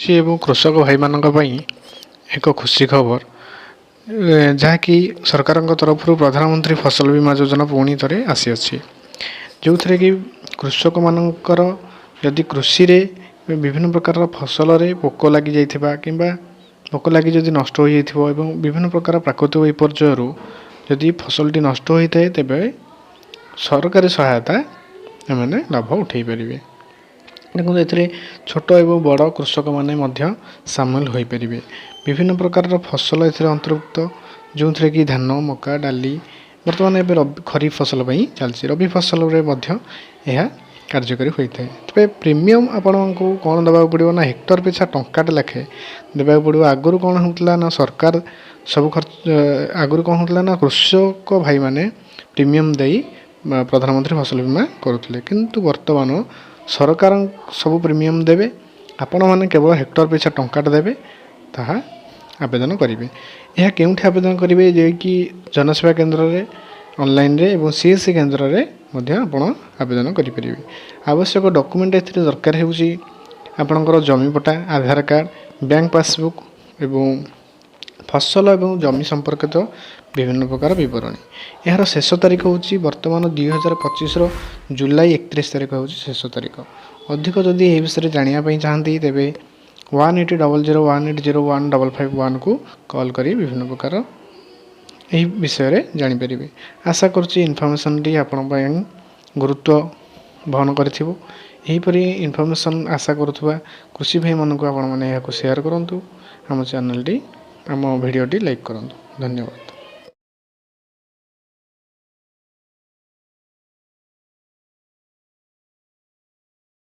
ଚାଷୀ ଏବଂ କୃଷକ ଭାଇମାନଙ୍କ ପାଇଁ ଏକ ଖୁସି ଖବର, ଯାହାକି ସରକାରଙ୍କ ତରଫରୁ ପ୍ରଧାନମନ୍ତ୍ରୀ ଫସଲ ବୀମା ଯୋଜନା ପୁଣି ଥରେ ଆସିଅଛି, ଯେଉଁଥିରେ କି କୃଷକମାନଙ୍କର ଯଦି କୃଷିରେ ବିଭିନ୍ନ ପ୍ରକାରର ଫସଲରେ ପୋକ ଲାଗିଯାଇଥିବା କିମ୍ବା ପୋକ ଲାଗି ଯଦି ନଷ୍ଟ ହୋଇଯାଇଥିବ ଏବଂ ବିଭିନ୍ନ ପ୍ରକାର ପ୍ରାକୃତିକ ବିପର୍ଯ୍ୟୟରୁ ଯଦି ଫସଲଟି ନଷ୍ଟ ହୋଇଥାଏ, ତେବେ ସରକାରୀ ସହାୟତା ଏମାନେ ଲାଭ ଉଠାଇ ପାରିବେ। ଦେଖନ୍ତୁ, ଏଥିରେ ଛୋଟ ଏବଂ ବଡ଼ କୃଷକମାନେ ମଧ୍ୟ ସାମିଲ ହୋଇପାରିବେ। ବିଭିନ୍ନ ପ୍ରକାରର ଫସଲ ଏଥିରେ ଅନ୍ତର୍ଭୁକ୍ତ, ଯେଉଁଥିରେ କି ଧାନ, ମକା, ଡାଲି। ବର୍ତ୍ତମାନ ଏବେ ଖରିଫ ଫସଲ ପାଇଁ ଚାଲିଛି, ରବି ଫସଲରେ ମଧ୍ୟ ଏହା କାର୍ଯ୍ୟକାରୀ ହୋଇଥାଏ। ତେବେ ପ୍ରିମିୟମ୍ ଆପଣଙ୍କୁ କ'ଣ ଦେବାକୁ ପଡ଼ିବ ନା ହେକ୍ଟର ପିଛା ଟଙ୍କାଟେ ଲେଖେ ଦେବାକୁ ପଡ଼ିବ। ଆଗରୁ କ'ଣ ହେଉଥିଲା ନା ସରକାର ସବୁ ଆଗରୁ କ'ଣ ହେଉଥିଲା ନା କୃଷକ ଭାଇମାନେ ପ୍ରିମିୟମ୍ ଦେଇ ପ୍ରଧାନମନ୍ତ୍ରୀ ଫସଲ ବୀମା କରୁଥିଲେ, କିନ୍ତୁ ବର୍ତ୍ତମାନ ସରକାର ସବୁ ପ୍ରିମିୟମ୍ ଦେବେ, ଆପଣମାନେ କେବଳ ହେକ୍ଟର ପିଛା ଟଙ୍କାଟେ ଦେବେ, ତାହା ଆବେଦନ କରିବେ। ଏହା କେଉଁଠି ଆବେଦନ କରିବେ? ଯାଇକି ଜନସେବା କେନ୍ଦ୍ରରେ, ଅନଲାଇନ୍ରେ ଏବଂ CSC କେନ୍ଦ୍ରରେ ମଧ୍ୟ ଆପଣ ଆବେଦନ କରିପାରିବେ। ଆବଶ୍ୟକ ଡକୁମେଣ୍ଟ ଏଥିରେ ଦରକାର ହେଉଛି ଆପଣଙ୍କର ଜମି ପଟ୍ଟା, ଆଧାର କାର୍ଡ଼, ବ୍ୟାଙ୍କ ପାସବୁକ୍ ଏବଂ ଫସଲ ଏବଂ ଜମି ସମ୍ପର୍କିତ ବିଭିନ୍ନ ପ୍ରକାର ବିବରଣୀ। ଏହାର ଶେଷ ତାରିଖ ହେଉଛି ବର୍ତ୍ତମାନ 2025ର ଜୁଲାଇ 31 ତାରିଖ ହେଉଛି ଶେଷ ତାରିଖ। ଅଧିକ ଯଦି ଏହି ବିଷୟରେ ଜାଣିବା ପାଇଁ ଚାହାନ୍ତି, ତେବେ 180018015551କୁ କଲ୍ କରି ବିଭିନ୍ନ ପ୍ରକାର ଏହି ବିଷୟରେ ଜାଣିପାରିବେ। ଆଶା କରୁଛି ଇନଫର୍ମେସନ୍ଟି ଆପଣଙ୍କ ପାଇଁ ଗୁରୁତ୍ୱ ବହନ କରିଥିବ। ଏହିପରି ଇନଫର୍ମେସନ୍ ଆଶା କରୁଥିବା କୃଷି ଭାଇମାନଙ୍କୁ ଆପଣମାନେ ଏହାକୁ ସେୟାର କରନ୍ତୁ। ଆମ ଚ୍ୟାନେଲଟି, ଆମ ଭିଡ଼ିଓଟି ଲାଇକ୍ କରନ୍ତୁ। ଧନ୍ୟବାଦ।